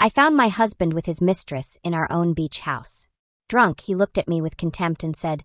I found my husband with his mistress in our own beach house. Drunk, he looked at me with contempt and said,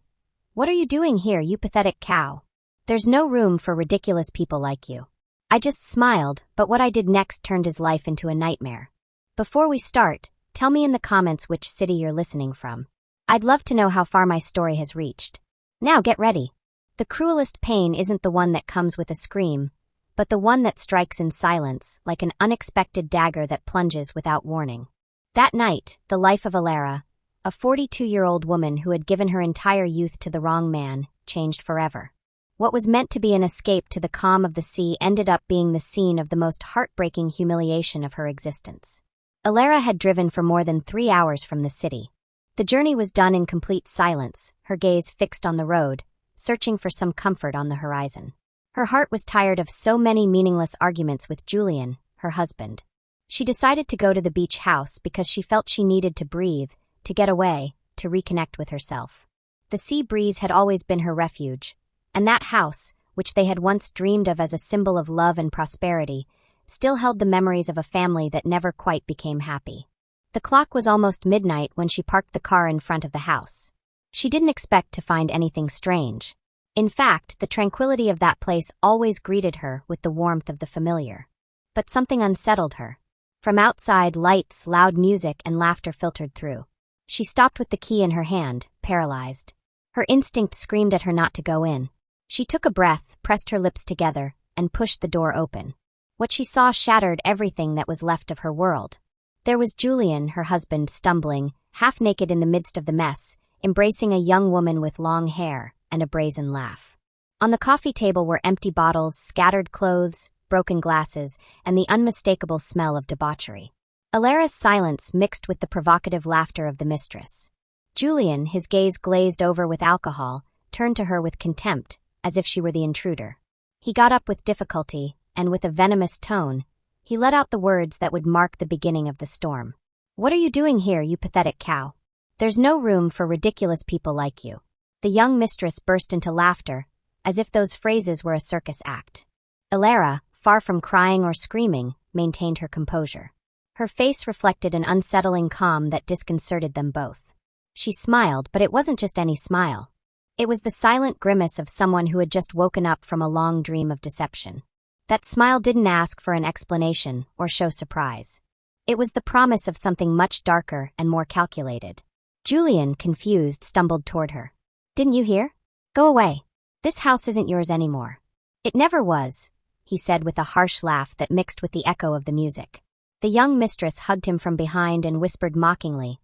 "What are you doing here, you pathetic cow? There's no room for ridiculous people like you." I just smiled, but what I did next turned his life into a nightmare. Before we start, tell me in the comments which city you're listening from. I'd love to know how far my story has reached. Now get ready. The cruelest pain isn't the one that comes with a scream, but the one that strikes in silence, like an unexpected dagger that plunges without warning. That night, the life of Elara, a 42-year-old woman who had given her entire youth to the wrong man, changed forever. What was meant to be an escape to the calm of the sea ended up being the scene of the most heartbreaking humiliation of her existence. Elara had driven for more than 3 hours from the city. The journey was done in complete silence, her gaze fixed on the road, searching for some comfort on the horizon. Her heart was tired of so many meaningless arguments with Julian, her husband. She decided to go to the beach house because she felt she needed to breathe, to get away, to reconnect with herself. The sea breeze had always been her refuge, and that house, which they had once dreamed of as a symbol of love and prosperity, still held the memories of a family that never quite became happy. The clock was almost midnight when she parked the car in front of the house. She didn't expect to find anything strange. In fact, the tranquility of that place always greeted her with the warmth of the familiar. But something unsettled her. From outside, lights, loud music, and laughter filtered through. She stopped with the key in her hand, paralyzed. Her instinct screamed at her not to go in. She took a breath, pressed her lips together, and pushed the door open. What she saw shattered everything that was left of her world. There was Julian, her husband, stumbling, half-naked in the midst of the mess, embracing a young woman with long hair and a brazen laugh. On the coffee table were empty bottles, scattered clothes, broken glasses, and the unmistakable smell of debauchery. Elara's silence mixed with the provocative laughter of the mistress. Julian, his gaze glazed over with alcohol, turned to her with contempt, as if she were the intruder. He got up with difficulty, and with a venomous tone, he let out the words that would mark the beginning of the storm. "What are you doing here, you pathetic cow? There's no room for ridiculous people like you." The young mistress burst into laughter, as if those phrases were a circus act. Elara, far from crying or screaming, maintained her composure. Her face reflected an unsettling calm that disconcerted them both. She smiled, but it wasn't just any smile. It was the silent grimace of someone who had just woken up from a long dream of deception. That smile didn't ask for an explanation or show surprise. It was the promise of something much darker and more calculated. Julian, confused, stumbled toward her. "Didn't you hear? Go away. This house isn't yours anymore." "It never was," he said with a harsh laugh that mixed with the echo of the music. The young mistress hugged him from behind and whispered mockingly,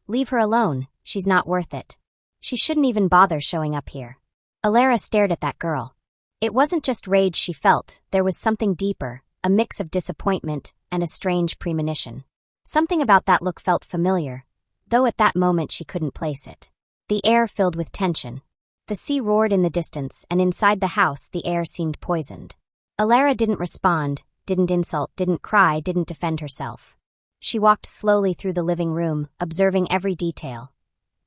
"Leave her alone, she's not worth it. She shouldn't even bother showing up here." Elara stared at that girl. It wasn't just rage she felt, there was something deeper, a mix of disappointment and a strange premonition. Something about that look felt familiar, though at that moment she couldn't place it. The air filled with tension. The sea roared in the distance, and inside the house the air seemed poisoned. Elara didn't respond, didn't insult, didn't cry, didn't defend herself. She walked slowly through the living room, observing every detail.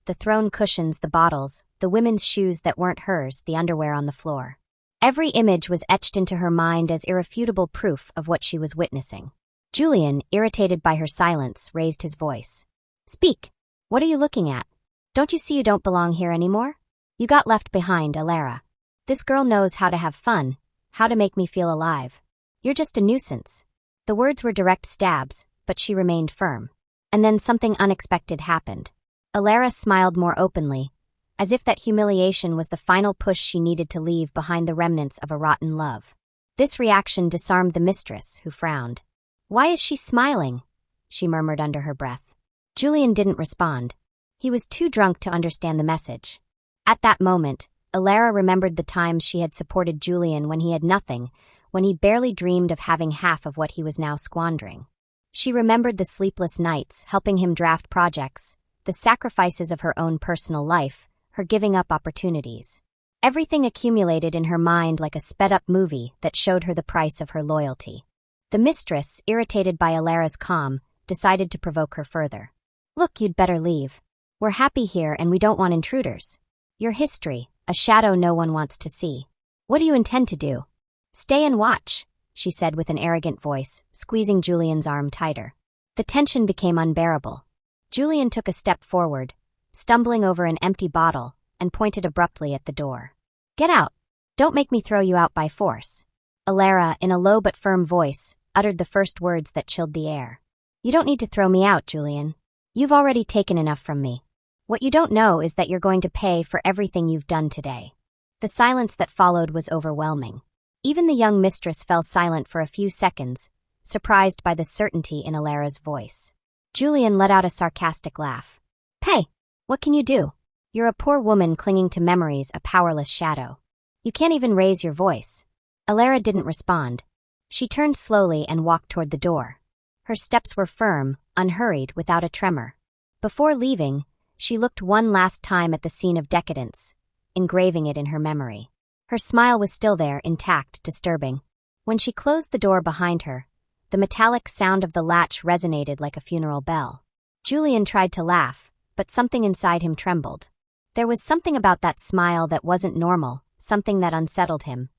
The thrown cushions, the bottles, the women's shoes that weren't hers, the underwear on the floor. Every image was etched into her mind as irrefutable proof of what she was witnessing. Julian, irritated by her silence, raised his voice. "Speak! What are you looking at? Don't you see you don't belong here anymore? You got left behind, Elara. This girl knows how to have fun, how to make me feel alive. You're just a nuisance." The words were direct stabs, but she remained firm. And then something unexpected happened. Elara smiled more openly, as if that humiliation was the final push she needed to leave behind the remnants of a rotten love. This reaction disarmed the mistress, who frowned. "Why is she smiling?" she murmured under her breath. Julian didn't respond. He was too drunk to understand the message. At that moment, Elara remembered the times she had supported Julian when he had nothing, when he barely dreamed of having half of what he was now squandering. She remembered the sleepless nights, helping him draft projects, the sacrifices of her own personal life, her giving up opportunities. Everything accumulated in her mind like a sped-up movie that showed her the price of her loyalty. The mistress, irritated by Elara's calm, decided to provoke her further. "Look, you'd better leave. We're happy here and we don't want intruders. Your history, a shadow no one wants to see. What do you intend to do?" "Stay and watch," she said with an arrogant voice, squeezing Julian's arm tighter. The tension became unbearable. Julian took a step forward, stumbling over an empty bottle, and pointed abruptly at the door. "Get out! Don't make me throw you out by force." Elara, in a low but firm voice, uttered the first words that chilled the air. "You don't need to throw me out, Julian. You've already taken enough from me. What you don't know is that you're going to pay for everything you've done today." The silence that followed was overwhelming. Even the young mistress fell silent for a few seconds, surprised by the certainty in Elara's voice. Julian let out a sarcastic laugh. "Pay! What can you do? You're a poor woman clinging to memories, a powerless shadow. You can't even raise your voice." Elara didn't respond. She turned slowly and walked toward the door. Her steps were firm, unhurried, without a tremor. Before leaving, she looked one last time at the scene of decadence, engraving it in her memory. Her smile was still there, intact, disturbing. When she closed the door behind her, the metallic sound of the latch resonated like a funeral bell. Julian tried to laugh, but something inside him trembled. There was something about that smile that wasn't normal, something that unsettled him,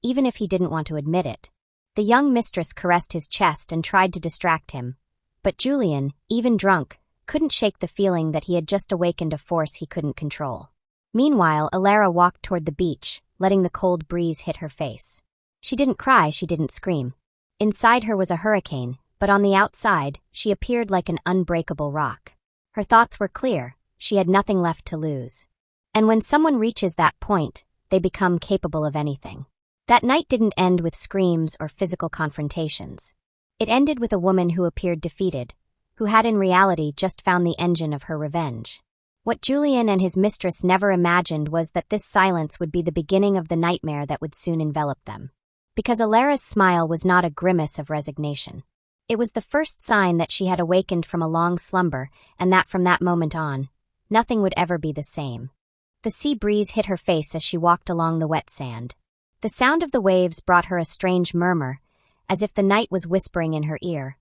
even if he didn't want to admit it. The young mistress caressed his chest and tried to distract him, but Julian, even drunk, couldn't shake the feeling that he had just awakened a force he couldn't control. Meanwhile, Elara walked toward the beach, letting the cold breeze hit her face. She didn't cry, she didn't scream. Inside her was a hurricane, but on the outside, she appeared like an unbreakable rock. Her thoughts were clear, she had nothing left to lose. And when someone reaches that point, they become capable of anything. That night didn't end with screams or physical confrontations. It ended with a woman who appeared defeated, who had in reality just found the engine of her revenge. What Julian and his mistress never imagined was that this silence would be the beginning of the nightmare that would soon envelop them. Because Elara's smile was not a grimace of resignation. It was the first sign that she had awakened from a long slumber, and that from that moment on, nothing would ever be the same. The sea breeze hit her face as she walked along the wet sand. The sound of the waves brought her a strange murmur, as if the night was whispering in her ear,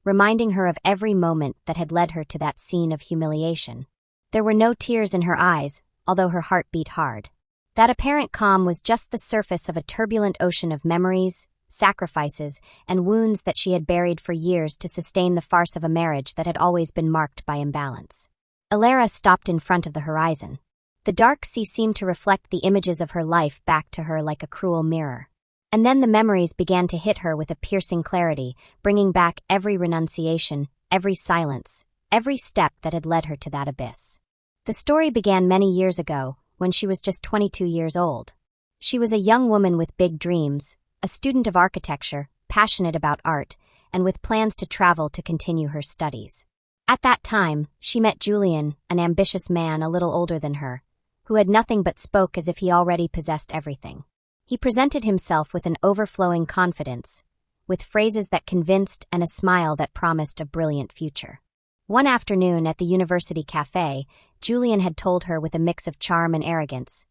reminding her of every moment that had led her to that scene of humiliation. There were no tears in her eyes, although her heart beat hard. That apparent calm was just the surface of a turbulent ocean of memories, sacrifices, and wounds that she had buried for years to sustain the farce of a marriage that had always been marked by imbalance. Elara stopped in front of the horizon. The dark sea seemed to reflect the images of her life back to her like a cruel mirror. And then the memories began to hit her with a piercing clarity, bringing back every renunciation, every silence, every step that had led her to that abyss. The story began many years ago, when she was just 22 years old. She was a young woman with big dreams, a student of architecture, passionate about art, and with plans to travel to continue her studies. At that time, she met Julian, an ambitious man a little older than her, who had nothing but spoke as if he already possessed everything. He presented himself with an overflowing confidence, with phrases that convinced and a smile that promised a brilliant future. One afternoon at the university cafe, Julian had told her with a mix of charm and arrogance,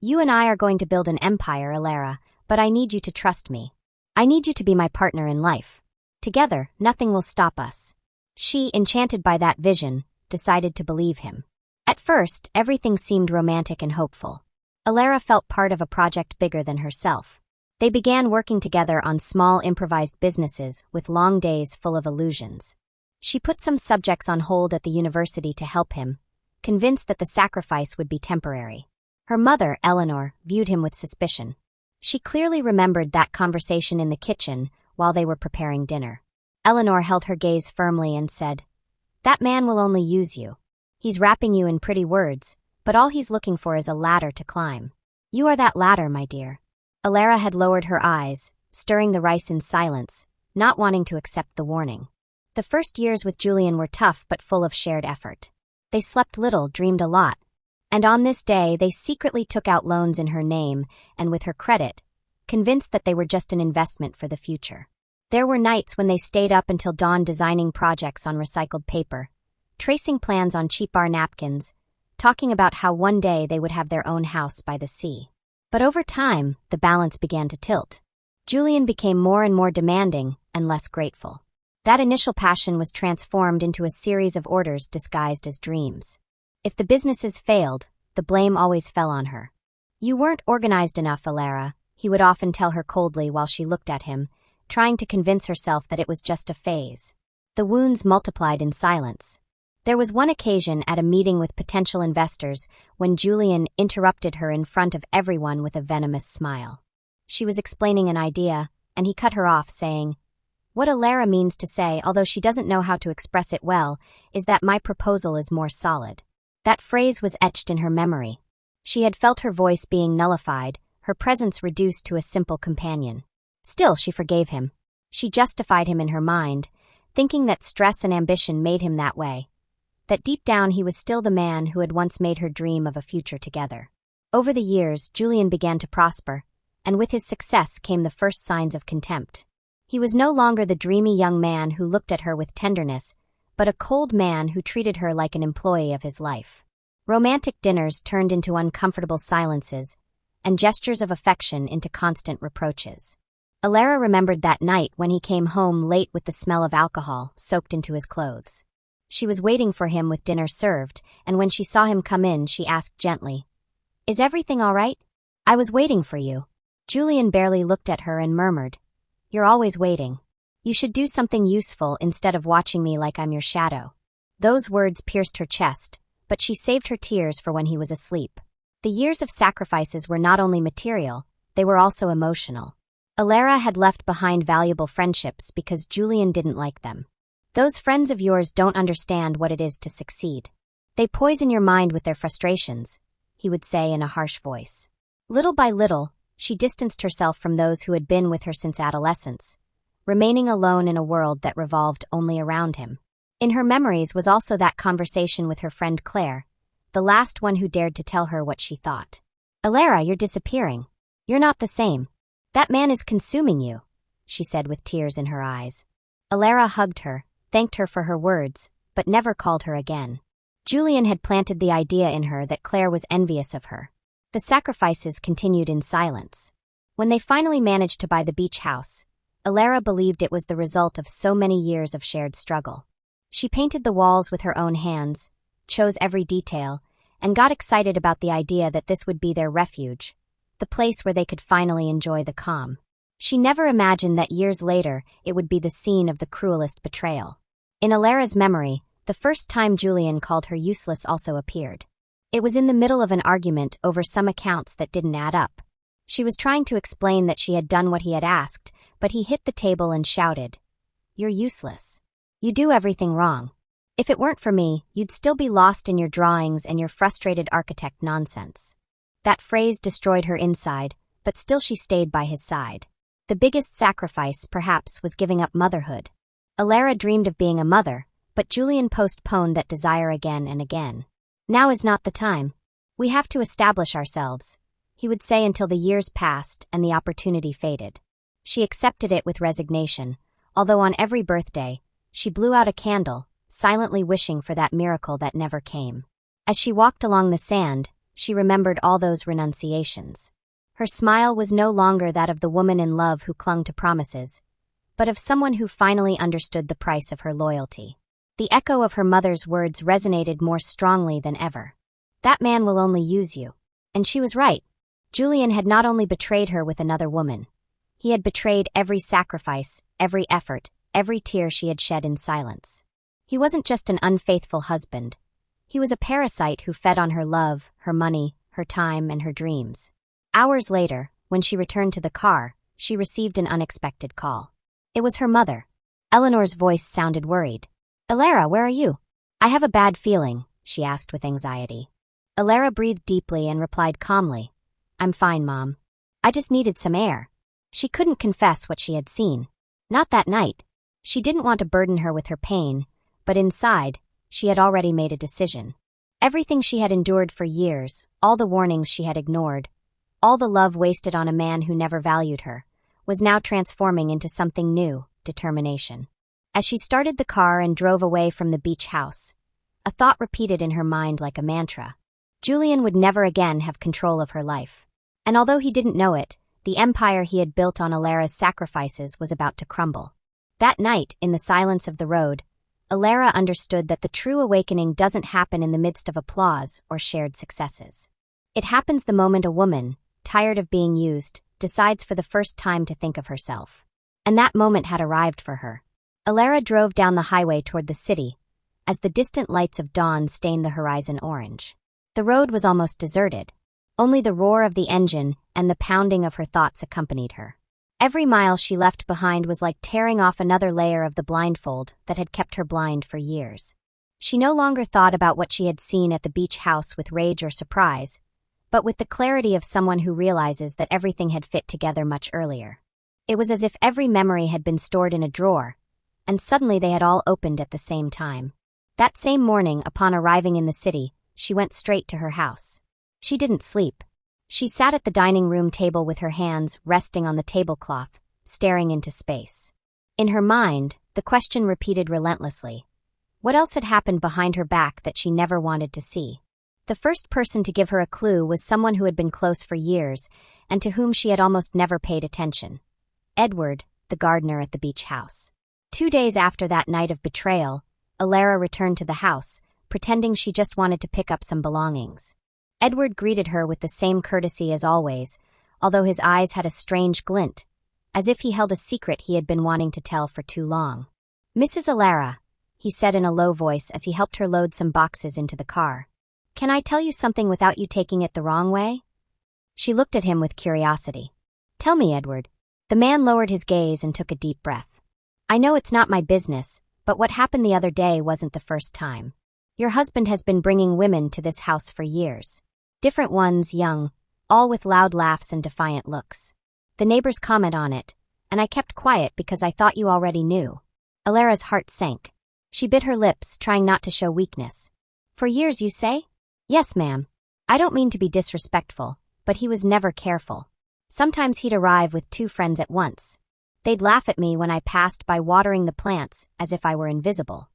"You and I are going to build an empire, Elara, but I need you to trust me. I need you to be my partner in life. Together, nothing will stop us." She, enchanted by that vision, decided to believe him. At first, everything seemed romantic and hopeful. Elara felt part of a project bigger than herself. They began working together on small improvised businesses with long days full of illusions. She put some subjects on hold at the university to help him, convinced that the sacrifice would be temporary. Her mother, Eleanor, viewed him with suspicion. She clearly remembered that conversation in the kitchen while they were preparing dinner. Eleanor held her gaze firmly and said, "That man will only use you. He's wrapping you in pretty words, but all he's looking for is a ladder to climb. You are that ladder, my dear." Elara had lowered her eyes, stirring the rice in silence, not wanting to accept the warning. The first years with Julian were tough but full of shared effort. They slept little, dreamed a lot. And on this day, they secretly took out loans in her name and with her credit, convinced that they were just an investment for the future. There were nights when they stayed up until dawn designing projects on recycled paper, tracing plans on cheap bar napkins, talking about how one day they would have their own house by the sea. But over time, the balance began to tilt. Julian became more and more demanding and less grateful. That initial passion was transformed into a series of orders disguised as dreams. If the businesses failed, the blame always fell on her. "You weren't organized enough, Elara," he would often tell her coldly while she looked at him, trying to convince herself that it was just a phase. The wounds multiplied in silence. There was one occasion at a meeting with potential investors when Julian interrupted her in front of everyone with a venomous smile. She was explaining an idea, and he cut her off, saying, "What Elara means to say, although she doesn't know how to express it well, is that my proposal is more solid." That phrase was etched in her memory. She had felt her voice being nullified, her presence reduced to a simple companion. Still, she forgave him. She justified him in her mind, thinking that stress and ambition made him that way. That deep down he was still the man who had once made her dream of a future together. Over the years, Julian began to prosper, and with his success came the first signs of contempt. He was no longer the dreamy young man who looked at her with tenderness, but a cold man who treated her like an employee of his life. Romantic dinners turned into uncomfortable silences, and gestures of affection into constant reproaches. Elara remembered that night when he came home late with the smell of alcohol soaked into his clothes. She was waiting for him with dinner served, and when she saw him come in, she asked gently, "Is everything all right? I was waiting for you." Julian barely looked at her and murmured, "You're always waiting. You should do something useful instead of watching me like I'm your shadow." Those words pierced her chest, but she saved her tears for when he was asleep. The years of sacrifices were not only material, they were also emotional. Elara had left behind valuable friendships because Julian didn't like them. Those friends of yours don't understand what it is to succeed. They poison your mind with their frustrations, he would say in a harsh voice. Little by little, she distanced herself from those who had been with her since adolescence, remaining alone in a world that revolved only around him. In her memories was also that conversation with her friend Claire, the last one who dared to tell her what she thought. "Elara, you're disappearing. You're not the same. That man is consuming you," she said with tears in her eyes. Elara hugged her, thanked her for her words, but never called her again. Julian had planted the idea in her that Claire was envious of her. The sacrifices continued in silence. When they finally managed to buy the beach house, Elara believed it was the result of so many years of shared struggle. She painted the walls with her own hands, chose every detail, and got excited about the idea that this would be their refuge, the place where they could finally enjoy the calm. She never imagined that years later it would be the scene of the cruelest betrayal. In Elara's memory, the first time Julian called her useless also appeared. It was in the middle of an argument over some accounts that didn't add up. She was trying to explain that she had done what he had asked, but he hit the table and shouted, "You're useless. You do everything wrong. If it weren't for me, you'd still be lost in your drawings and your frustrated architect nonsense." That phrase destroyed her inside, but still she stayed by his side. The biggest sacrifice, perhaps, was giving up motherhood. Elara dreamed of being a mother, but Julian postponed that desire again and again. "Now is not the time. We have to establish ourselves," he would say until the years passed and the opportunity faded. She accepted it with resignation, although on every birthday, she blew out a candle, silently wishing for that miracle that never came. As she walked along the sand, she remembered all those renunciations. Her smile was no longer that of the woman in love who clung to promises, but of someone who finally understood the price of her loyalty. The echo of her mother's words resonated more strongly than ever. "That man will only use you." And she was right. Julian had not only betrayed her with another woman. He had betrayed every sacrifice, every effort, every tear she had shed in silence. He wasn't just an unfaithful husband. He was a parasite who fed on her love, her money, her time, and her dreams. Hours later, when she returned to the car, she received an unexpected call. It was her mother. Eleanor's voice sounded worried. "Elara, where are you?" "I have a bad feeling," she asked with anxiety. Elara breathed deeply and replied calmly, "I'm fine, Mom. I just needed some air." She couldn't confess what she had seen. Not that night. She didn't want to burden her with her pain, but inside, she had already made a decision. Everything she had endured for years, all the warnings she had ignored, all the love wasted on a man who never valued her, was now transforming into something new, determination. As she started the car and drove away from the beach house, a thought repeated in her mind like a mantra. Julian would never again have control of her life. And although he didn't know it, the empire he had built on Elara's sacrifices was about to crumble. That night, in the silence of the road, Elara understood that the true awakening doesn't happen in the midst of applause or shared successes. It happens the moment a woman, tired of being used, decides for the first time to think of herself. And that moment had arrived for her. Elara drove down the highway toward the city, as the distant lights of dawn stained the horizon orange. The road was almost deserted. Only the roar of the engine and the pounding of her thoughts accompanied her. Every mile she left behind was like tearing off another layer of the blindfold that had kept her blind for years. She no longer thought about what she had seen at the beach house with rage or surprise, but with the clarity of someone who realizes that everything had fit together much earlier. It was as if every memory had been stored in a drawer, and suddenly they had all opened at the same time. That same morning, upon arriving in the city, she went straight to her house. She didn't sleep. She sat at the dining room table with her hands resting on the tablecloth, staring into space. In her mind, the question repeated relentlessly. What else had happened behind her back that she never wanted to see? The first person to give her a clue was someone who had been close for years and to whom she had almost never paid attention. Edward, the gardener at the beach house. 2 days after that night of betrayal, Elara returned to the house, pretending she just wanted to pick up some belongings. Edward greeted her with the same courtesy as always, although his eyes had a strange glint, as if he held a secret he had been wanting to tell for too long. "Mrs. Elara," he said in a low voice as he helped her load some boxes into the car. "Can I tell you something without you taking it the wrong way?" She looked at him with curiosity. "Tell me, Edward." The man lowered his gaze and took a deep breath. "I know it's not my business, but what happened the other day wasn't the first time. Your husband has been bringing women to this house for years. Different ones, young, all with loud laughs and defiant looks. The neighbors comment on it, and I kept quiet because I thought you already knew." Elara's heart sank. She bit her lips, trying not to show weakness. "For years, you say?" "Yes, ma'am. I don't mean to be disrespectful, but he was never careful. Sometimes he'd arrive with 2 friends at once. They'd laugh at me when I passed by watering the plants as if I were invisible."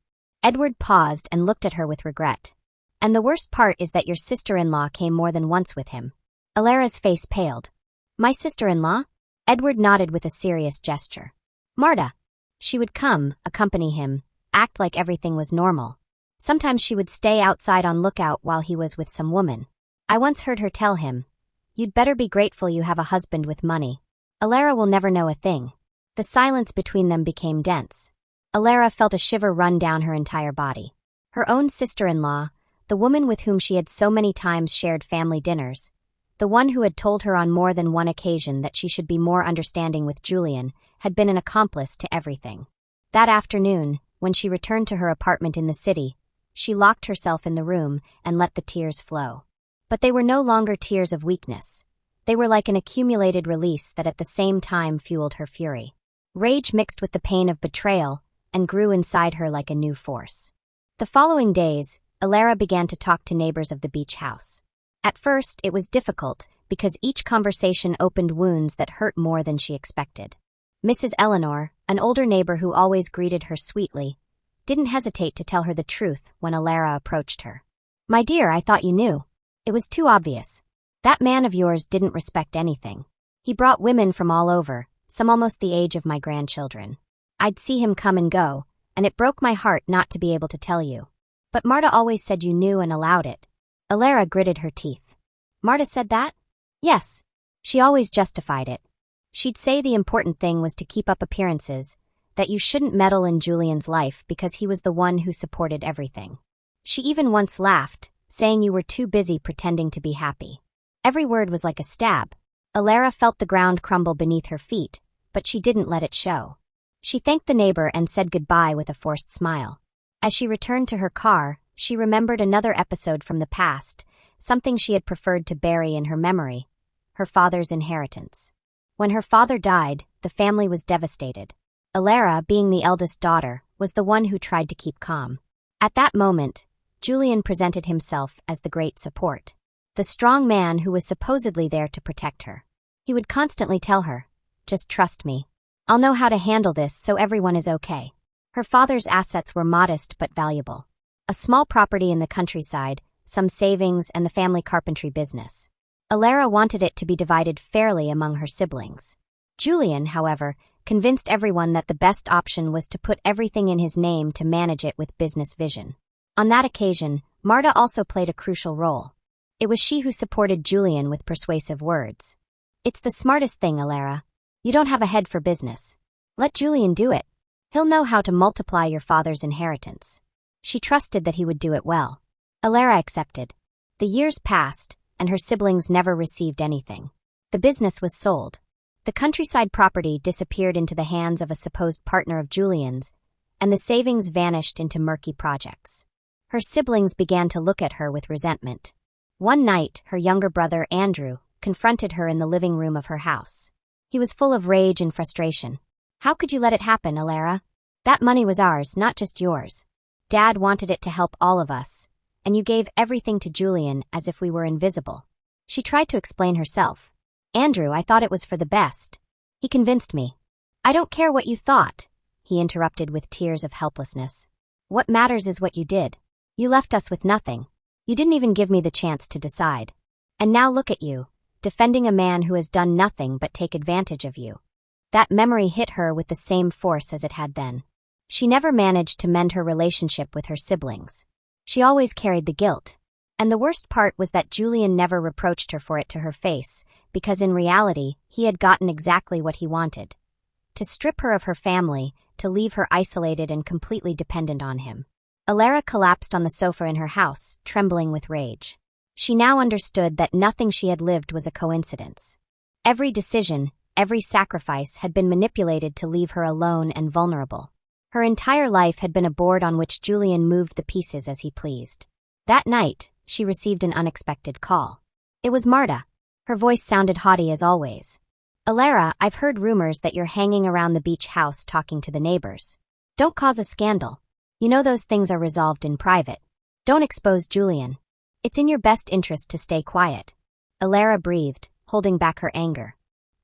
Edward paused and looked at her with regret. "And the worst part is that your sister-in-law came more than once with him." Elara's face paled. "My sister-in-law?" Edward nodded with a serious gesture. "Marta. She would come, accompany him, act like everything was normal. Sometimes she would stay outside on lookout while he was with some woman. I once heard her tell him, 'You'd better be grateful you have a husband with money. Elara will never know a thing.'" The silence between them became dense. Elara felt a shiver run down her entire body. Her own sister-in-law, the woman with whom she had so many times shared family dinners, the one who had told her on more than one occasion that she should be more understanding with Julian, had been an accomplice to everything. That afternoon, when she returned to her apartment in the city, she locked herself in the room and let the tears flow. But they were no longer tears of weakness. They were like an accumulated release that at the same time fueled her fury. Rage mixed with the pain of betrayal and grew inside her like a new force. The following days, Elara began to talk to neighbors of the beach house. At first, it was difficult because each conversation opened wounds that hurt more than she expected. Mrs. Eleanor, an older neighbor who always greeted her sweetly, didn't hesitate to tell her the truth when Elara approached her. "My dear, I thought you knew. It was too obvious. That man of yours didn't respect anything. He brought women from all over, some almost the age of my grandchildren. I'd see him come and go, and it broke my heart not to be able to tell you. But Marta always said you knew and allowed it." Elara gritted her teeth. "Marta said that?" "Yes. She always justified it. She'd say the important thing was to keep up appearances, that you shouldn't meddle in Julian's life because he was the one who supported everything. She even once laughed, saying you were too busy pretending to be happy." Every word was like a stab. Elara felt the ground crumble beneath her feet, but she didn't let it show. She thanked the neighbor and said goodbye with a forced smile. As she returned to her car, she remembered another episode from the past, something she had preferred to bury in her memory: her father's inheritance. When her father died, the family was devastated. Elara, being the eldest daughter, was the one who tried to keep calm. At that moment, Julian presented himself as the great support. The strong man who was supposedly there to protect her. He would constantly tell her, "Just trust me. I'll know how to handle this so everyone is okay." Her father's assets were modest but valuable. A small property in the countryside, some savings, and the family carpentry business. Elara wanted it to be divided fairly among her siblings. Julian, however, convinced everyone that the best option was to put everything in his name to manage it with business vision. On that occasion, Marta also played a crucial role. It was she who supported Julian with persuasive words. "It's the smartest thing, Elara. You don't have a head for business. Let Julian do it." He'll know how to multiply your father's inheritance. She trusted that he would do it well. Elara accepted. The years passed, and her siblings never received anything. The business was sold. The countryside property disappeared into the hands of a supposed partner of Julian's, and the savings vanished into murky projects. Her siblings began to look at her with resentment. One night, her younger brother, Andrew, confronted her in the living room of her house. He was full of rage and frustration. How could you let it happen, Elara? That money was ours, not just yours. Dad wanted it to help all of us, and you gave everything to Julian as if we were invisible. She tried to explain herself. Andrew, I thought it was for the best. He convinced me. I don't care what you thought, he interrupted with tears of helplessness. What matters is what you did. You left us with nothing. You didn't even give me the chance to decide. And now look at you, defending a man who has done nothing but take advantage of you. That memory hit her with the same force as it had then. She never managed to mend her relationship with her siblings. She always carried the guilt. And the worst part was that Julian never reproached her for it to her face, because in reality, he had gotten exactly what he wanted. To strip her of her family, to leave her isolated and completely dependent on him. Elara collapsed on the sofa in her house, trembling with rage. She now understood that nothing she had lived was a coincidence. Every decision, every sacrifice had been manipulated to leave her alone and vulnerable. Her entire life had been a board on which Julian moved the pieces as he pleased. That night, she received an unexpected call. It was Marta. Her voice sounded haughty as always. Elara, I've heard rumors that you're hanging around the beach house talking to the neighbors. Don't cause a scandal. You know those things are resolved in private. Don't expose Julian. It's in your best interest to stay quiet. Elara breathed, holding back her anger.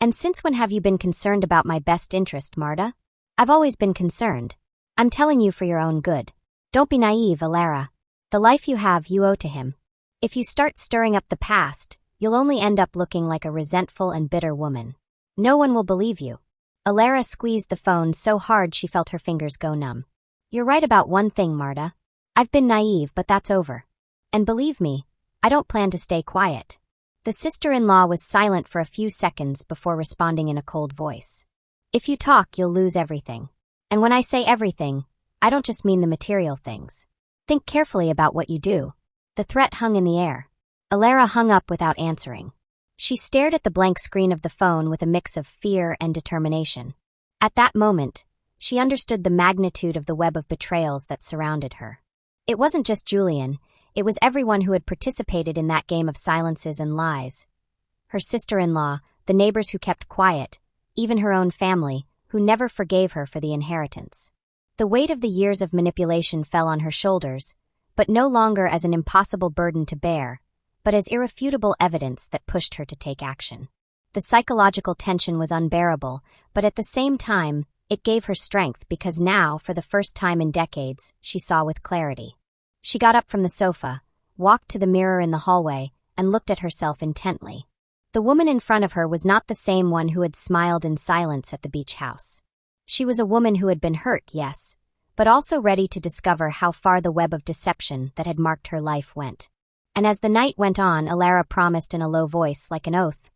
And since when have you been concerned about my best interest, Marta? I've always been concerned. I'm telling you for your own good. Don't be naive, Elara. The life you have, you owe to him. If you start stirring up the past, you'll only end up looking like a resentful and bitter woman. No one will believe you. Elara squeezed the phone so hard she felt her fingers go numb. You're right about one thing, Marta. I've been naive, but that's over. And believe me, I don't plan to stay quiet. The sister-in-law was silent for a few seconds before responding in a cold voice. If you talk, you'll lose everything. And when I say everything, I don't just mean the material things. Think carefully about what you do. The threat hung in the air. Elara hung up without answering. She stared at the blank screen of the phone with a mix of fear and determination. At that moment, she understood the magnitude of the web of betrayals that surrounded her. It wasn't just Julian, it was everyone who had participated in that game of silences and lies. Her sister-in-law, the neighbors who kept quiet, even her own family, who never forgave her for the inheritance. The weight of the years of manipulation fell on her shoulders, but no longer as an impossible burden to bear, but as irrefutable evidence that pushed her to take action. The psychological tension was unbearable, but at the same time, it gave her strength because now, for the first time in decades, she saw with clarity. She got up from the sofa, walked to the mirror in the hallway, and looked at herself intently. The woman in front of her was not the same one who had smiled in silence at the beach house. She was a woman who had been hurt, yes, but also ready to discover how far the web of deception that had marked her life went. And as the night went on, Elara promised in a low voice, like an oath,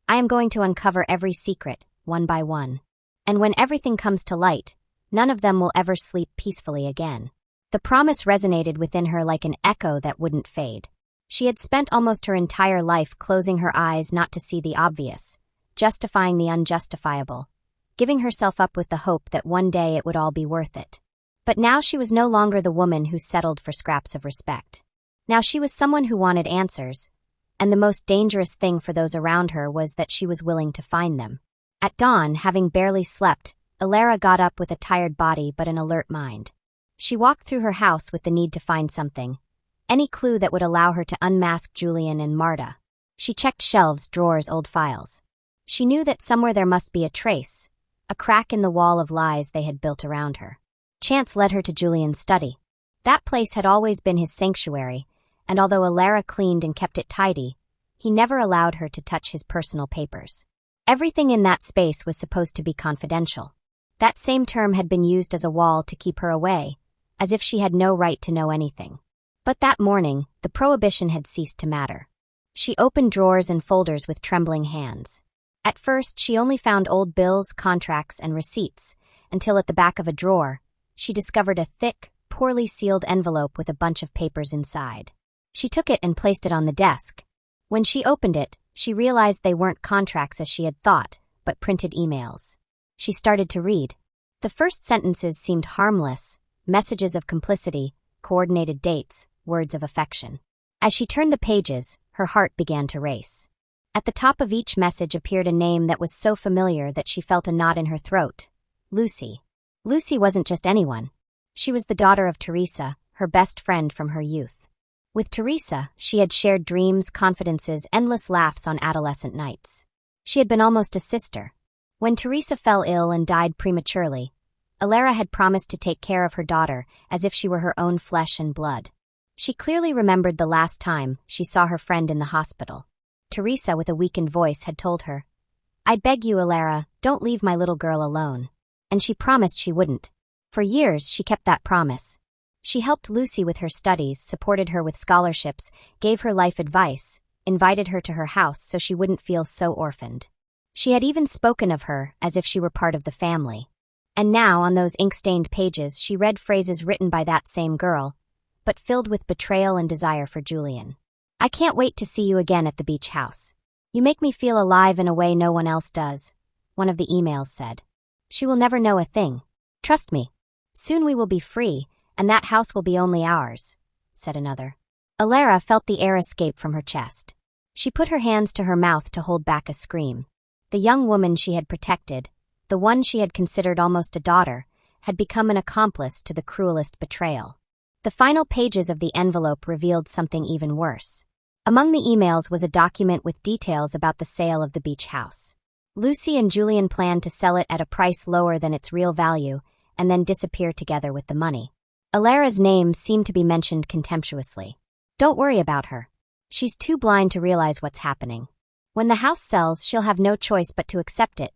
I am going to uncover every secret, one by one. And when everything comes to light, none of them will ever sleep peacefully again. The promise resonated within her like an echo that wouldn't fade. She had spent almost her entire life closing her eyes not to see the obvious, justifying the unjustifiable, giving herself up with the hope that one day it would all be worth it. But now she was no longer the woman who settled for scraps of respect. Now she was someone who wanted answers, and the most dangerous thing for those around her was that she was willing to find them. At dawn, having barely slept, Elara got up with a tired body but an alert mind. She walked through her house with the need to find something, any clue that would allow her to unmask Julian and Marta. She checked shelves, drawers, old files. She knew that somewhere there must be a trace, a crack in the wall of lies they had built around her. Chance led her to Julian's study. That place had always been his sanctuary, and although Elara cleaned and kept it tidy, he never allowed her to touch his personal papers. Everything in that space was supposed to be confidential. That same term had been used as a wall to keep her away, as if she had no right to know anything. But that morning, the prohibition had ceased to matter. She opened drawers and folders with trembling hands. At first, she only found old bills, contracts, and receipts, until at the back of a drawer, she discovered a thick, poorly sealed envelope with a bunch of papers inside. She took it and placed it on the desk. When she opened it, she realized they weren't contracts as she had thought, but printed emails. She started to read. The first sentences seemed harmless, messages of complicity, coordinated dates, words of affection. As she turned the pages, her heart began to race. At the top of each message appeared a name that was so familiar that she felt a knot in her throat. Lucy. Lucy wasn't just anyone. She was the daughter of Teresa, her best friend from her youth. With Teresa, she had shared dreams, confidences, endless laughs on adolescent nights. She had been almost a sister. When Teresa fell ill and died prematurely, Elara had promised to take care of her daughter as if she were her own flesh and blood. She clearly remembered the last time she saw her friend in the hospital. Teresa, with a weakened voice, had told her, "I beg you, Elara, don't leave my little girl alone." And she promised she wouldn't. For years, she kept that promise. She helped Lucy with her studies, supported her with scholarships, gave her life advice, invited her to her house so she wouldn't feel so orphaned. She had even spoken of her as if she were part of the family. And now, on those ink-stained pages, she read phrases written by that same girl, but filled with betrayal and desire for Julian. "I can't wait to see you again at the beach house. You make me feel alive in a way no one else does," one of the emails said. "She will never know a thing. Trust me. Soon we will be free, and that house will be only ours," said another. Elara felt the air escape from her chest. She put her hands to her mouth to hold back a scream. The young woman she had protected, the one she had considered almost a daughter, had become an accomplice to the cruelest betrayal. The final pages of the envelope revealed something even worse. Among the emails was a document with details about the sale of the beach house. Lucy and Julian planned to sell it at a price lower than its real value and then disappear together with the money. Elara's name seemed to be mentioned contemptuously. "Don't worry about her. She's too blind to realize what's happening. When the house sells, she'll have no choice but to accept it,"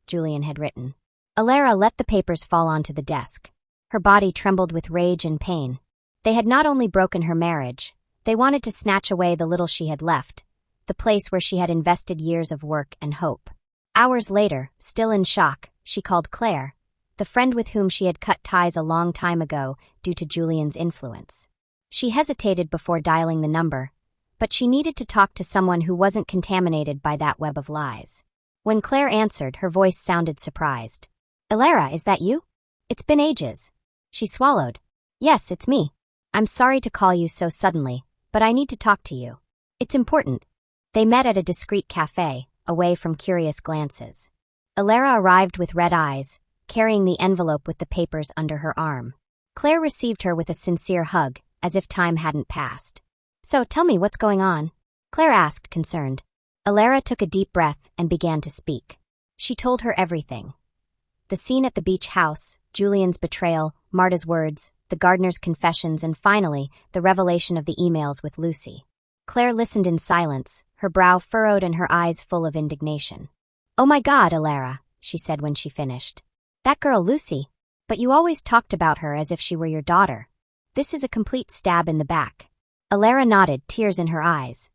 Julian had written. Elara let the papers fall onto the desk. Her body trembled with rage and pain. They had not only broken her marriage, they wanted to snatch away the little she had left, the place where she had invested years of work and hope. Hours later, still in shock, she called Claire, the friend with whom she had cut ties a long time ago due to Julian's influence. She hesitated before dialing the number, but she needed to talk to someone who wasn't contaminated by that web of lies. When Claire answered, her voice sounded surprised. "Elara, is that you? It's been ages." She swallowed. "Yes, it's me. I'm sorry to call you so suddenly, but I need to talk to you. It's important." They met at a discreet cafe, away from curious glances. Elara arrived with red eyes, carrying the envelope with the papers under her arm. Claire received her with a sincere hug, as if time hadn't passed. "So, tell me what's going on?" Claire asked, concerned. Elara took a deep breath and began to speak. She told her everything. The scene at the beach house, Julian's betrayal, Marta's words, the gardener's confessions, and finally, the revelation of the emails with Lucy. Claire listened in silence, her brow furrowed and her eyes full of indignation. "Oh my God, Elara," she said when she finished. "That girl Lucy. But you always talked about her as if she were your daughter. This is a complete stab in the back." Elara nodded, tears in her eyes.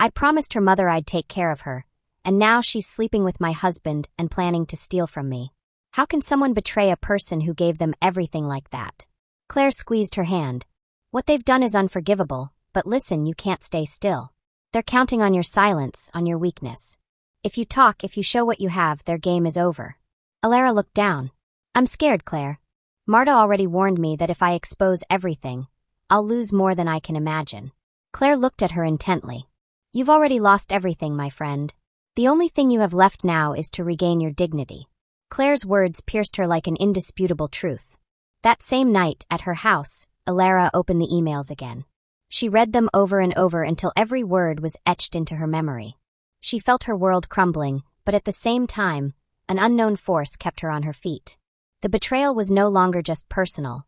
"I promised her mother I'd take care of her, and now she's sleeping with my husband and planning to steal from me. How can someone betray a person who gave them everything like that?" Claire squeezed her hand. "What they've done is unforgivable, but listen, you can't stay still. They're counting on your silence, on your weakness. If you talk, if you show what you have, their game is over." Elara looked down. "I'm scared, Claire. Marta already warned me that if I expose everything, I'll lose more than I can imagine." Claire looked at her intently. "You've already lost everything, my friend. The only thing you have left now is to regain your dignity." Claire's words pierced her like an indisputable truth. That same night, at her house, Elara opened the emails again. She read them over and over until every word was etched into her memory. She felt her world crumbling, but at the same time, an unknown force kept her on her feet. The betrayal was no longer just personal.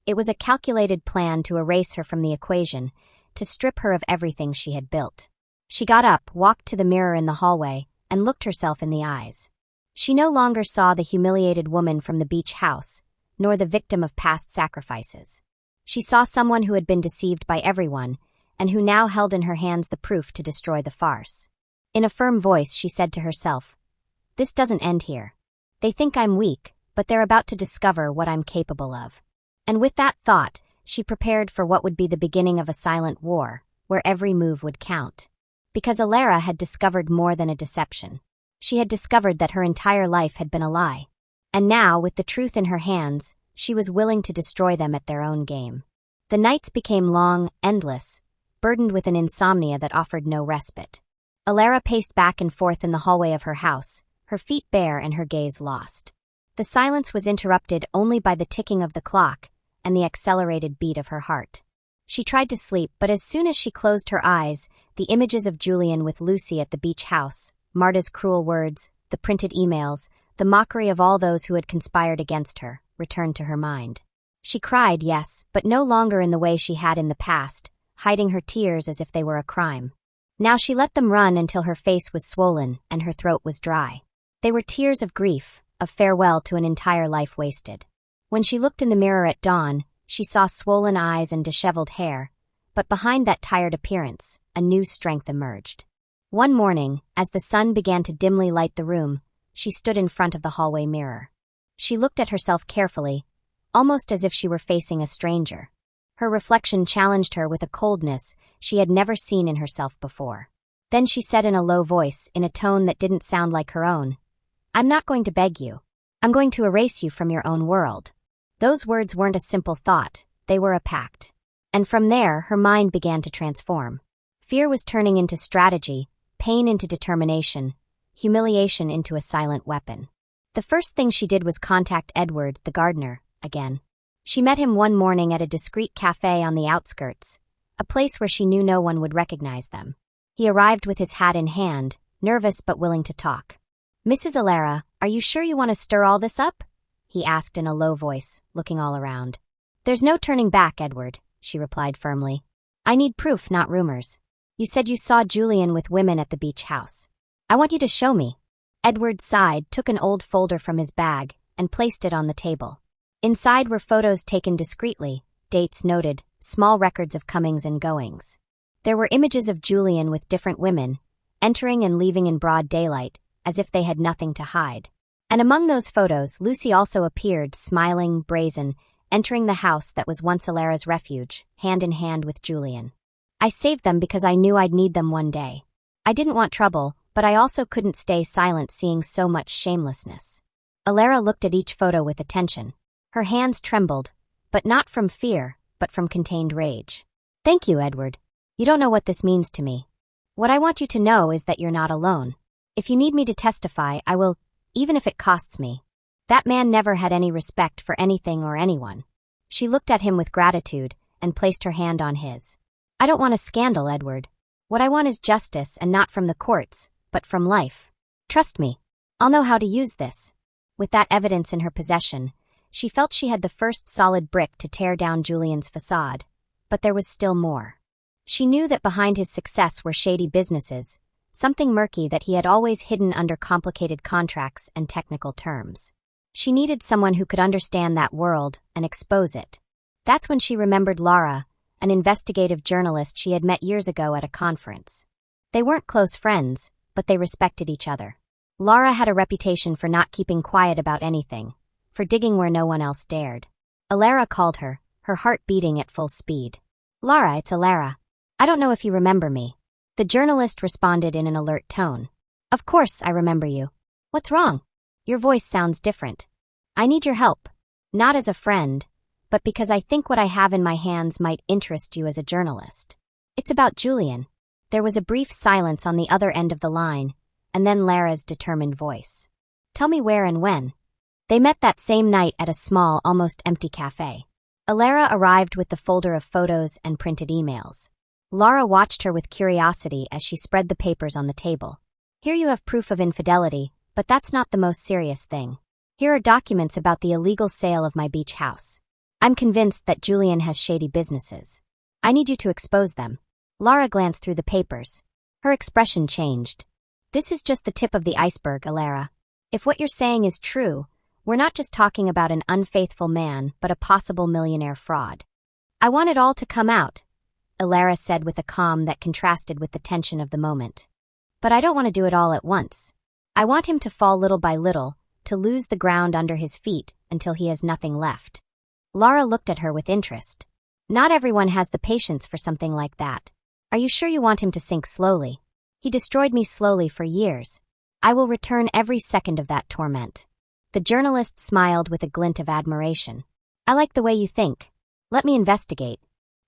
It was a calculated plan to erase her from the equation, to strip her of everything she had built. She got up, walked to the mirror in the hallway, and looked herself in the eyes. She no longer saw the humiliated woman from the beach house, nor the victim of past sacrifices. She saw someone who had been deceived by everyone, and who now held in her hands the proof to destroy the farce. In a firm voice, she said to herself, "This doesn't end here. They think I'm weak, but they're about to discover what I'm capable of. And with that thought, she prepared for what would be the beginning of a silent war, where every move would count. Because Elara had discovered more than a deception. She had discovered that her entire life had been a lie. And now, with the truth in her hands, she was willing to destroy them at their own game. The nights became long, endless, burdened with an insomnia that offered no respite. Elara paced back and forth in the hallway of her house, her feet bare and her gaze lost. The silence was interrupted only by the ticking of the clock and the accelerated beat of her heart. She tried to sleep, but as soon as she closed her eyes, the images of Julian with Lucy at the beach house, Marta's cruel words, the printed emails, the mockery of all those who had conspired against her, returned to her mind. She cried, yes, but no longer in the way she had in the past, hiding her tears as if they were a crime. Now she let them run until her face was swollen and her throat was dry. They were tears of grief, of farewell to an entire life wasted. When she looked in the mirror at dawn, she saw swollen eyes and disheveled hair, but behind that tired appearance, a new strength emerged. One morning, as the sun began to dimly light the room, she stood in front of the hallway mirror. She looked at herself carefully, almost as if she were facing a stranger. Her reflection challenged her with a coldness she had never seen in herself before. Then she said in a low voice, in a tone that didn't sound like her own, "I'm not going to beg you. I'm going to erase you from your own world." Those words weren't a simple thought, they were a pact. And from there, her mind began to transform. Fear was turning into strategy, pain into determination, humiliation into a silent weapon. The first thing she did was contact Edward, the gardener, again. She met him one morning at a discreet cafe on the outskirts, a place where she knew no one would recognize them. He arrived with his hat in hand, nervous but willing to talk. "Mrs. Elara, are you sure you want to stir all this up?" he asked in a low voice, looking all around. "There's no turning back, Edward," she replied firmly. "I need proof, not rumors. You said you saw Julian with women at the beach house. I want you to show me." Edward sighed, took an old folder from his bag, and placed it on the table. Inside were photos taken discreetly, dates noted, small records of comings and goings. There were images of Julian with different women, entering and leaving in broad daylight, as if they had nothing to hide. And among those photos, Lucy also appeared, smiling, brazen, entering the house that was once Elara's refuge, hand in hand with Julian. "I saved them because I knew I'd need them one day. I didn't want trouble, but I also couldn't stay silent seeing so much shamelessness." Elara looked at each photo with attention. Her hands trembled, but not from fear, but from contained rage. "Thank you, Edward. You don't know what this means to me. What I want you to know is that you're not alone. If you need me to testify, I will, even if it costs me." That man never had any respect for anything or anyone. She looked at him with gratitude and placed her hand on his. "I don't want a scandal, Edward. What I want is justice, and not from the courts, but from life. Trust me. I'll know how to use this." With that evidence in her possession, she felt she had the first solid brick to tear down Julian's facade, but there was still more. She knew that behind his success were shady businesses, something murky that he had always hidden under complicated contracts and technical terms. She needed someone who could understand that world and expose it. That's when she remembered Lara, an investigative journalist she had met years ago at a conference. They weren't close friends, but they respected each other. Lara had a reputation for not keeping quiet about anything, for digging where no one else dared. Elara called her, her heart beating at full speed. "Lara, it's Elara. I don't know if you remember me." The journalist responded in an alert tone. "Of course I remember you. What's wrong? Your voice sounds different. I need your help. Not as a friend, but because I think what I have in my hands might interest you as a journalist. It's about Julian." There was a brief silence on the other end of the line, and then Lara's determined voice. "Tell me where and when." They met that same night at a small, almost empty cafe. Elara arrived with the folder of photos and printed emails. Lara watched her with curiosity as she spread the papers on the table. "Here you have proof of infidelity, but that's not the most serious thing. Here are documents about the illegal sale of my beach house. I'm convinced that Julian has shady businesses. I need you to expose them." Lara glanced through the papers. Her expression changed. "This is just the tip of the iceberg, Elara. If what you're saying is true, we're not just talking about an unfaithful man, but a possible millionaire fraud. I want it all to come out," Elara said with a calm that contrasted with the tension of the moment. "But I don't want to do it all at once. I want him to fall little by little, to lose the ground under his feet until he has nothing left. Lara looked at her with interest. Not everyone has the patience for something like that. Are you sure you want him to sink slowly? He destroyed me slowly for years. I will return every second of that torment. The journalist smiled with a glint of admiration. I like the way you think. Let me investigate.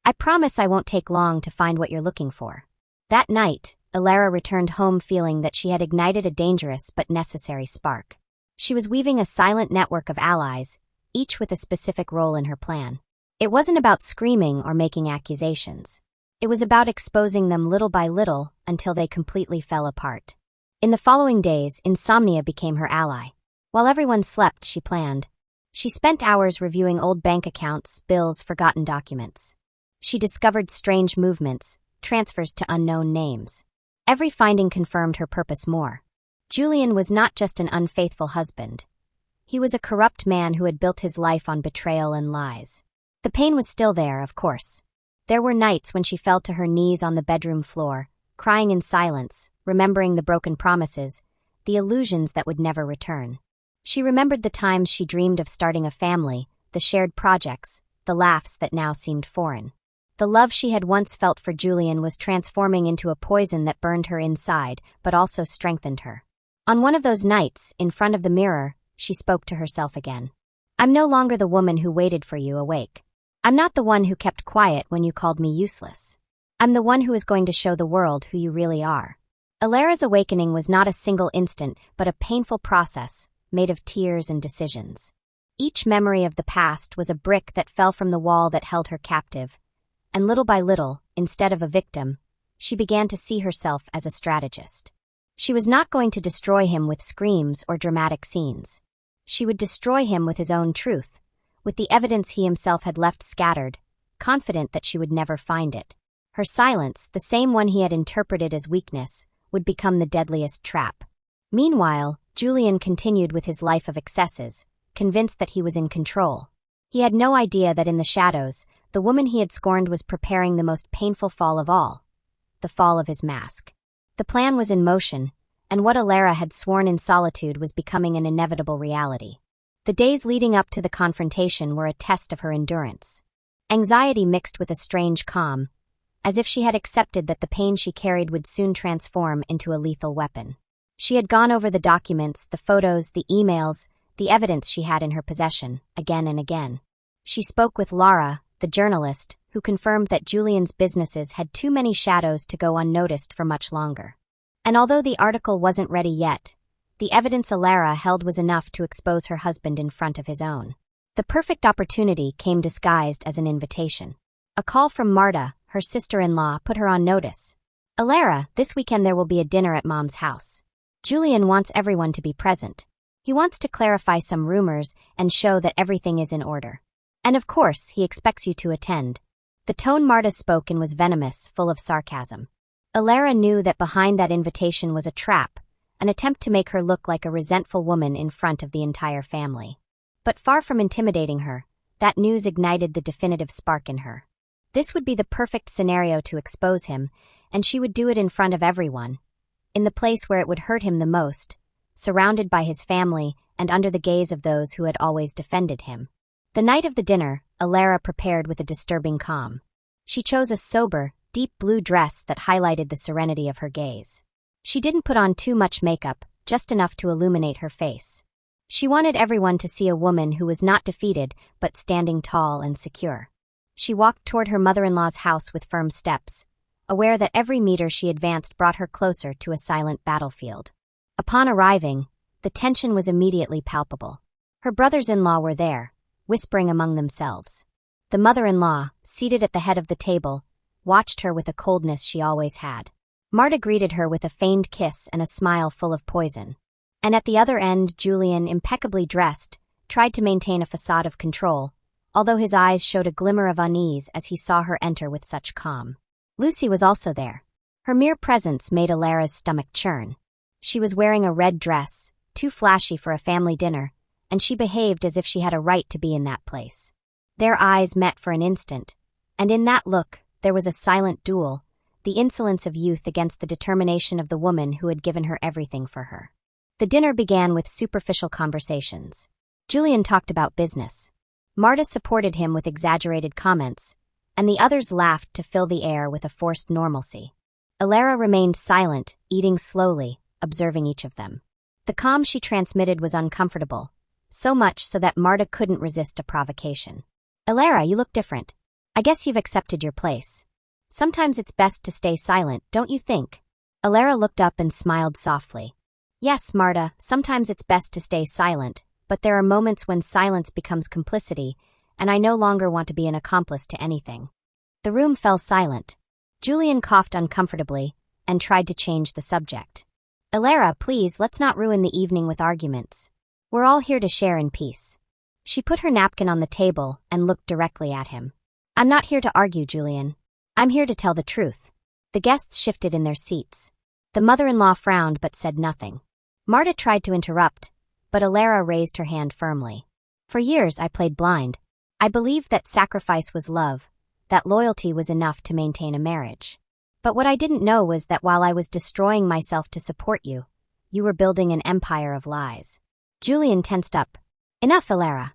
I promise I won't take long to find what you're looking for. That night, Elara returned home feeling that she had ignited a dangerous but necessary spark. She was weaving a silent network of allies, each with a specific role in her plan. It wasn't about screaming or making accusations. It was about exposing them little by little until they completely fell apart. In the following days, insomnia became her ally. While everyone slept, she planned. She spent hours reviewing old bank accounts, bills, forgotten documents. She discovered strange movements, transfers to unknown names. Every finding confirmed her purpose more. Julian was not just an unfaithful husband. He was a corrupt man who had built his life on betrayal and lies. The pain was still there, of course. There were nights when she fell to her knees on the bedroom floor, crying in silence, remembering the broken promises, the illusions that would never return. She remembered the times she dreamed of starting a family, the shared projects, the laughs that now seemed foreign. The love she had once felt for Julian was transforming into a poison that burned her inside, but also strengthened her. On one of those nights, in front of the mirror, she spoke to herself again. I'm no longer the woman who waited for you awake. I'm not the one who kept quiet when you called me useless. I'm the one who is going to show the world who you really are. Elara's awakening was not a single instant, but a painful process, made of tears and decisions. Each memory of the past was a brick that fell from the wall that held her captive, and little by little, instead of a victim, she began to see herself as a strategist. She was not going to destroy him with screams or dramatic scenes. She would destroy him with his own truth, with the evidence he himself had left scattered, confident that she would never find it. Her silence, the same one he had interpreted as weakness, would become the deadliest trap. Meanwhile, Julian continued with his life of excesses, convinced that he was in control. He had no idea that in the shadows, the woman he had scorned was preparing the most painful fall of all, the fall of his mask. The plan was in motion, and what Elara had sworn in solitude was becoming an inevitable reality. The days leading up to the confrontation were a test of her endurance. Anxiety mixed with a strange calm, as if she had accepted that the pain she carried would soon transform into a lethal weapon. She had gone over the documents, the photos, the emails, the evidence she had in her possession, again and again. She spoke with Lara, the journalist, who confirmed that Julian's businesses had too many shadows to go unnoticed for much longer. And although the article wasn't ready yet, the evidence Elara held was enough to expose her husband in front of his own. The perfect opportunity came disguised as an invitation. A call from Marta, her sister-in-law, put her on notice. Elara, this weekend there will be a dinner at Mom's house. Julian wants everyone to be present. He wants to clarify some rumors and show that everything is in order. And of course, he expects you to attend. The tone Marta spoke in was venomous, full of sarcasm. Elara knew that behind that invitation was a trap, an attempt to make her look like a resentful woman in front of the entire family. But far from intimidating her, that news ignited the definitive spark in her. This would be the perfect scenario to expose him, and she would do it in front of everyone, in the place where it would hurt him the most, surrounded by his family and under the gaze of those who had always defended him. The night of the dinner, Elara prepared with a disturbing calm. She chose a sober, deep blue dress that highlighted the serenity of her gaze. She didn't put on too much makeup, just enough to illuminate her face. She wanted everyone to see a woman who was not defeated, but standing tall and secure. She walked toward her mother-in-law's house with firm steps, aware that every meter she advanced brought her closer to a silent battlefield. Upon arriving, the tension was immediately palpable. Her brothers-in-law were there, whispering among themselves. The mother-in-law, seated at the head of the table, watched her with a coldness she always had. Marta greeted her with a feigned kiss and a smile full of poison. And at the other end, Julian, impeccably dressed, tried to maintain a facade of control, although his eyes showed a glimmer of unease as he saw her enter with such calm. Lucy was also there. Her mere presence made Elara's stomach churn. She was wearing a red dress, too flashy for a family dinner, and she behaved as if she had a right to be in that place. Their eyes met for an instant, and in that look, there was a silent duel, the insolence of youth against the determination of the woman who had given her everything for her. The dinner began with superficial conversations. Julian talked about business. Marta supported him with exaggerated comments, and the others laughed to fill the air with a forced normalcy. Elara remained silent, eating slowly, observing each of them. The calm she transmitted was uncomfortable, so much so that Marta couldn't resist a provocation. "Elara, you look different. I guess you've accepted your place. Sometimes it's best to stay silent, don't you think?" Elara looked up and smiled softly. "Yes, Marta, sometimes it's best to stay silent, but there are moments when silence becomes complicity, and I no longer want to be an accomplice to anything." The room fell silent. Julian coughed uncomfortably and tried to change the subject. "Elara, please, let's not ruin the evening with arguments. We're all here to share in peace." She put her napkin on the table and looked directly at him. "I'm not here to argue, Julian. I'm here to tell the truth." The guests shifted in their seats. The mother-in-law frowned but said nothing. Marta tried to interrupt, but Elara raised her hand firmly. "For years I played blind. I believed that sacrifice was love, that loyalty was enough to maintain a marriage. But what I didn't know was that while I was destroying myself to support you, you were building an empire of lies." Julian tensed up. "Enough, Elara."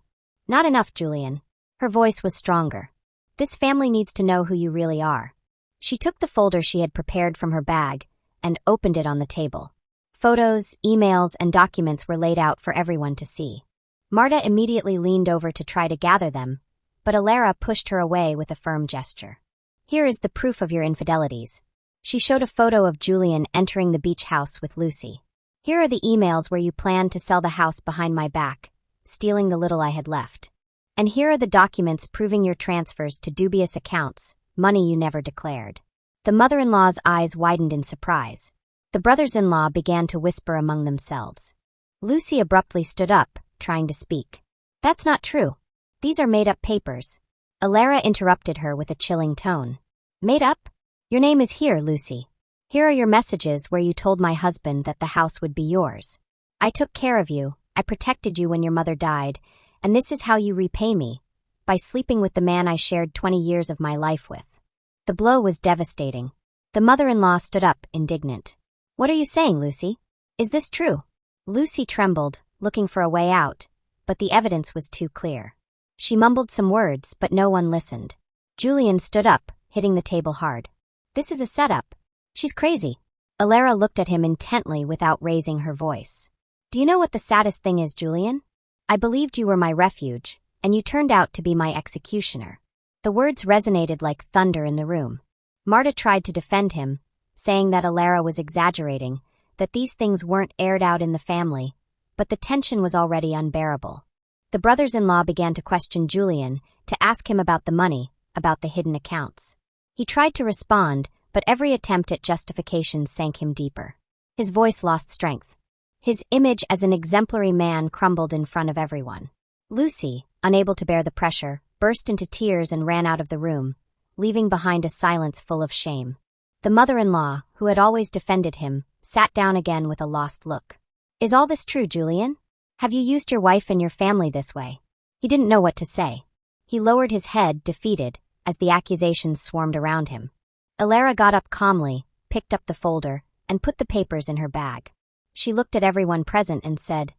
"Not enough, Julian." Her voice was stronger. "This family needs to know who you really are." She took the folder she had prepared from her bag and opened it on the table. Photos, emails, and documents were laid out for everyone to see. Marta immediately leaned over to try to gather them, but Elara pushed her away with a firm gesture. "Here is the proof of your infidelities." She showed a photo of Julian entering the beach house with Lucy. "Here are the emails where you planned to sell the house behind my back, stealing the little I had left. And here are the documents proving your transfers to dubious accounts, money you never declared." The mother-in-law's eyes widened in surprise. The brothers-in-law began to whisper among themselves. Lucy abruptly stood up, trying to speak. "That's not true. These are made-up papers." Elara interrupted her with a chilling tone. "Made up? Your name is here, Lucy. Here are your messages where you told my husband that the house would be yours. I took care of you, I protected you when your mother died, and this is how you repay me, by sleeping with the man I shared 20 years of my life with." The blow was devastating. The mother-in-law stood up, indignant. "What are you saying, Lucy? Is this true?" Lucy trembled, looking for a way out, but the evidence was too clear. She mumbled some words, but no one listened. Julian stood up, hitting the table hard. "This is a setup. She's crazy." Elara looked at him intently without raising her voice. "Do you know what the saddest thing is, Julian? I believed you were my refuge, and you turned out to be my executioner." The words resonated like thunder in the room. Marta tried to defend him, saying that Elara was exaggerating, that these things weren't aired out in the family, but the tension was already unbearable. The brothers-in-law began to question Julian, to ask him about the money, about the hidden accounts. He tried to respond, but every attempt at justification sank him deeper. His voice lost strength. His image as an exemplary man crumbled in front of everyone. Lucy, unable to bear the pressure, burst into tears and ran out of the room, leaving behind a silence full of shame. The mother-in-law, who had always defended him, sat down again with a lost look. "Is all this true, Julian? Have you used your wife and your family this way?" He didn't know what to say. He lowered his head, defeated, as the accusations swarmed around him. Elara got up calmly, picked up the folder, and put the papers in her bag. She looked at everyone present and said,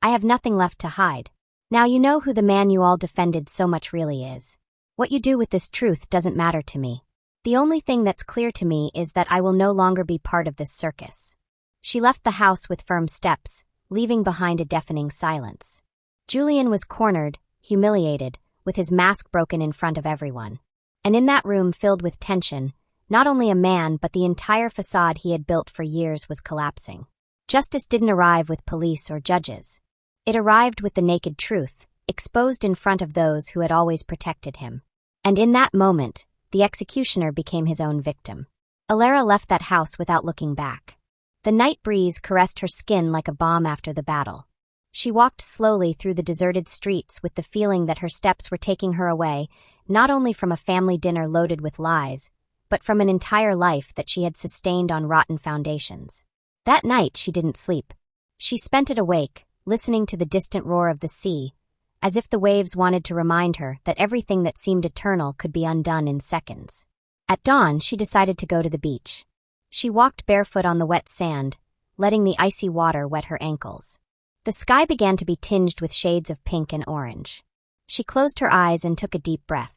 "I have nothing left to hide. Now you know who the man you all defended so much really is. What you do with this truth doesn't matter to me. The only thing that's clear to me is that I will no longer be part of this circus." She left the house with firm steps, leaving behind a deafening silence. Julian was cornered, humiliated, with his mask broken in front of everyone. And in that room filled with tension, not only a man but the entire facade he had built for years was collapsing. Justice didn't arrive with police or judges. It arrived with the naked truth, exposed in front of those who had always protected him. And in that moment, the executioner became his own victim. Elara left that house without looking back. The night breeze caressed her skin like a balm after the battle. She walked slowly through the deserted streets with the feeling that her steps were taking her away, not only from a family dinner loaded with lies, but from an entire life that she had sustained on rotten foundations. That night she didn't sleep. She spent it awake, listening to the distant roar of the sea, as if the waves wanted to remind her that everything that seemed eternal could be undone in seconds. At dawn, she decided to go to the beach. She walked barefoot on the wet sand, letting the icy water wet her ankles. The sky began to be tinged with shades of pink and orange. She closed her eyes and took a deep breath.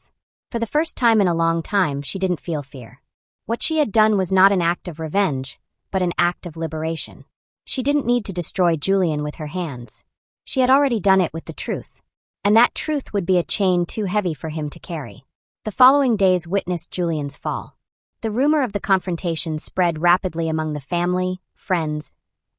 For the first time in a long time, she didn't feel fear. What she had done was not an act of revenge, but an act of liberation. She didn't need to destroy Julian with her hands. She had already done it with the truth. And that truth would be a chain too heavy for him to carry. The following days witnessed Julian's fall. The rumor of the confrontation spread rapidly among the family, friends,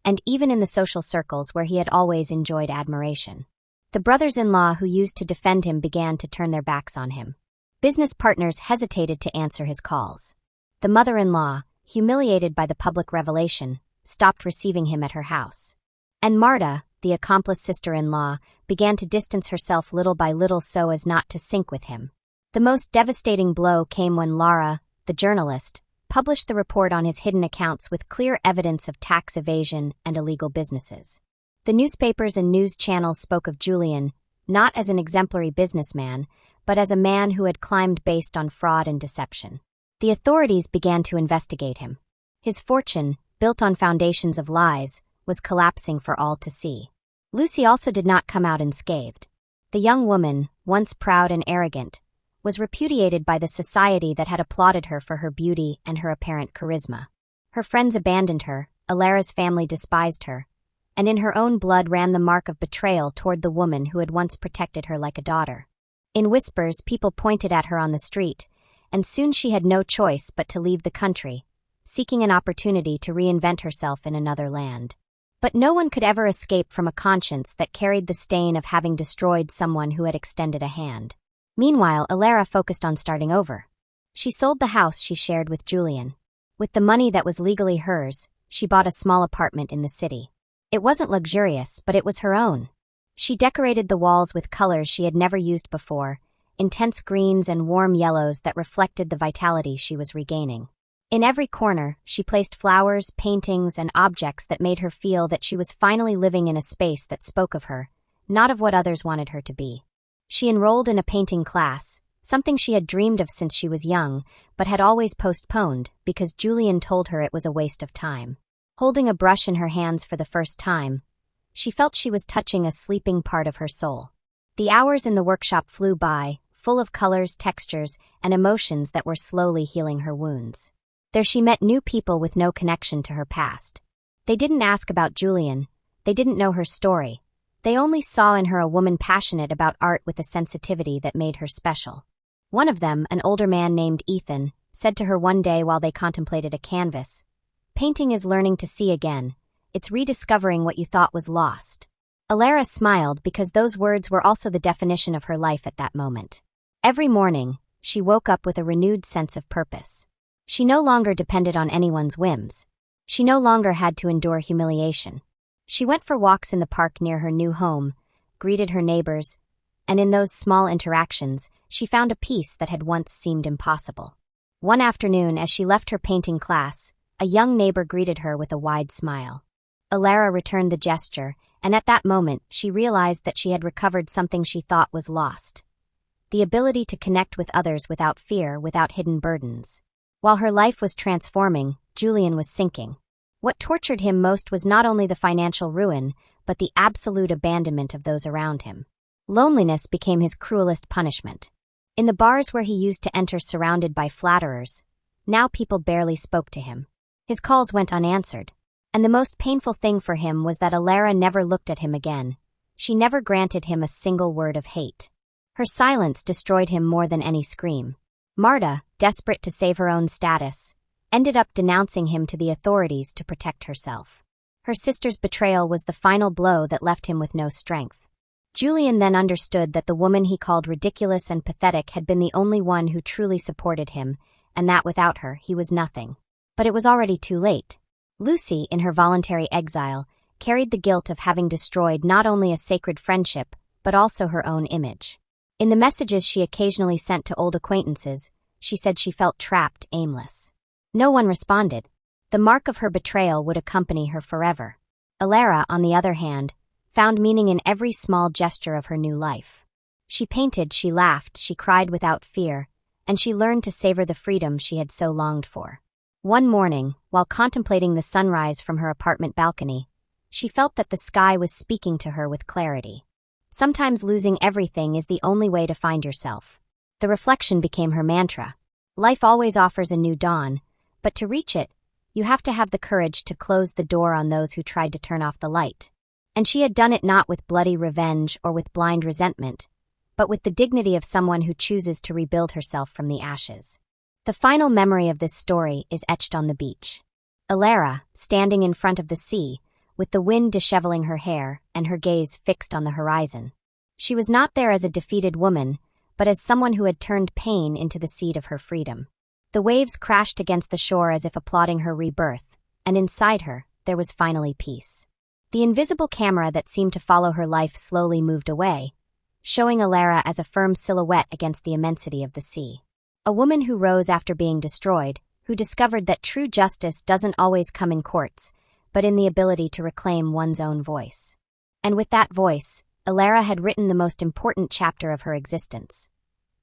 and even in the social circles where he had always enjoyed admiration. The brothers-in-law who used to defend him began to turn their backs on him. Business partners hesitated to answer his calls. The mother-in-law, humiliated by the public revelation, stopped receiving him at her house. And Marta, the accomplice sister-in-law, began to distance herself little by little so as not to sink with him. The most devastating blow came when Elara, the journalist, published the report on his hidden accounts with clear evidence of tax evasion and illegal businesses. The newspapers and news channels spoke of Julian, not as an exemplary businessman, but as a man who had climbed based on fraud and deception. The authorities began to investigate him. His fortune, built on foundations of lies, was collapsing for all to see. Lucy also did not come out unscathed. The young woman, once proud and arrogant, was repudiated by the society that had applauded her for her beauty and her apparent charisma. Her friends abandoned her, Elara's family despised her, and in her own blood ran the mark of betrayal toward the woman who had once protected her like a daughter. In whispers, people pointed at her on the street, and soon she had no choice but to leave the country, seeking an opportunity to reinvent herself in another land. But no one could ever escape from a conscience that carried the stain of having destroyed someone who had extended a hand. Meanwhile, Elara focused on starting over. She sold the house she shared with Julian. With the money that was legally hers, she bought a small apartment in the city. It wasn't luxurious, but it was her own. She decorated the walls with colors she had never used before, intense greens and warm yellows that reflected the vitality she was regaining. In every corner, she placed flowers, paintings, and objects that made her feel that she was finally living in a space that spoke of her, not of what others wanted her to be. She enrolled in a painting class, something she had dreamed of since she was young, but had always postponed because Julian told her it was a waste of time. Holding a brush in her hands for the first time, she felt she was touching a sleeping part of her soul. The hours in the workshop flew by, full of colors, textures, and emotions that were slowly healing her wounds. There she met new people with no connection to her past. They didn't ask about Julian. They didn't know her story. They only saw in her a woman passionate about art with a sensitivity that made her special. One of them, an older man named Ethan, said to her one day while they contemplated a canvas, "Painting is learning to see again. It's rediscovering what you thought was lost." Elara smiled because those words were also the definition of her life at that moment. Every morning, she woke up with a renewed sense of purpose. She no longer depended on anyone's whims. She no longer had to endure humiliation. She went for walks in the park near her new home, greeted her neighbors, and in those small interactions, she found a peace that had once seemed impossible. One afternoon, as she left her painting class, a young neighbor greeted her with a wide smile. Elara returned the gesture, and at that moment, she realized that she had recovered something she thought was lost: the ability to connect with others without fear, without hidden burdens. While her life was transforming, Julian was sinking. What tortured him most was not only the financial ruin, but the absolute abandonment of those around him. Loneliness became his cruelest punishment. In the bars where he used to enter surrounded by flatterers, now people barely spoke to him. His calls went unanswered. And the most painful thing for him was that Elara never looked at him again. She never granted him a single word of hate. Her silence destroyed him more than any scream. Marta, desperate to save her own status, ended up denouncing him to the authorities to protect herself. Her sister's betrayal was the final blow that left him with no strength. Julian then understood that the woman he called ridiculous and pathetic had been the only one who truly supported him, and that without her, he was nothing. But it was already too late. Lucy, in her voluntary exile, carried the guilt of having destroyed not only a sacred friendship, but also her own image. In the messages she occasionally sent to old acquaintances, she said she felt trapped, aimless. No one responded. The mark of her betrayal would accompany her forever. Elara, on the other hand, found meaning in every small gesture of her new life. She painted, she laughed, she cried without fear, and she learned to savor the freedom she had so longed for. One morning, while contemplating the sunrise from her apartment balcony, she felt that the sky was speaking to her with clarity. Sometimes losing everything is the only way to find yourself. The reflection became her mantra. Life always offers a new dawn, but to reach it, you have to have the courage to close the door on those who tried to turn off the light. And she had done it not with bloody revenge or with blind resentment, but with the dignity of someone who chooses to rebuild herself from the ashes. The final memory of this story is etched on the beach. Elara, standing in front of the sea, with the wind disheveling her hair and her gaze fixed on the horizon. She was not there as a defeated woman, but as someone who had turned pain into the seed of her freedom. The waves crashed against the shore as if applauding her rebirth, and inside her, there was finally peace. The invisible camera that seemed to follow her life slowly moved away, showing Elara as a firm silhouette against the immensity of the sea. A woman who rose after being destroyed, who discovered that true justice doesn't always come in courts, but in the ability to reclaim one's own voice. And with that voice, Elara had written the most important chapter of her existence,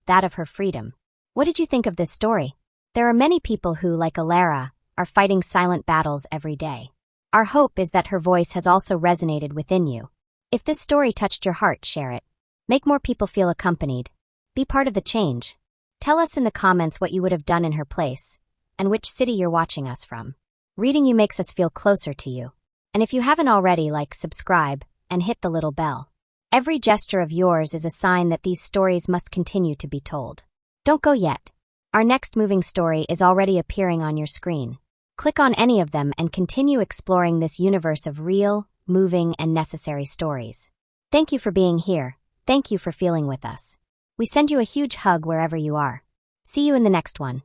that of her freedom. What did you think of this story? There are many people who, like Elara, are fighting silent battles every day. Our hope is that her voice has also resonated within you. If this story touched your heart, share it. Make more people feel accompanied. Be part of the change. Tell us in the comments what you would have done in her place, and which city you're watching us from. Reading you makes us feel closer to you. And if you haven't already, subscribe, and hit the little bell. Every gesture of yours is a sign that these stories must continue to be told. Don't go yet. Our next moving story is already appearing on your screen. Click on any of them and continue exploring this universe of real, moving, and necessary stories. Thank you for being here. Thank you for feeling with us. We send you a huge hug wherever you are. See you in the next one.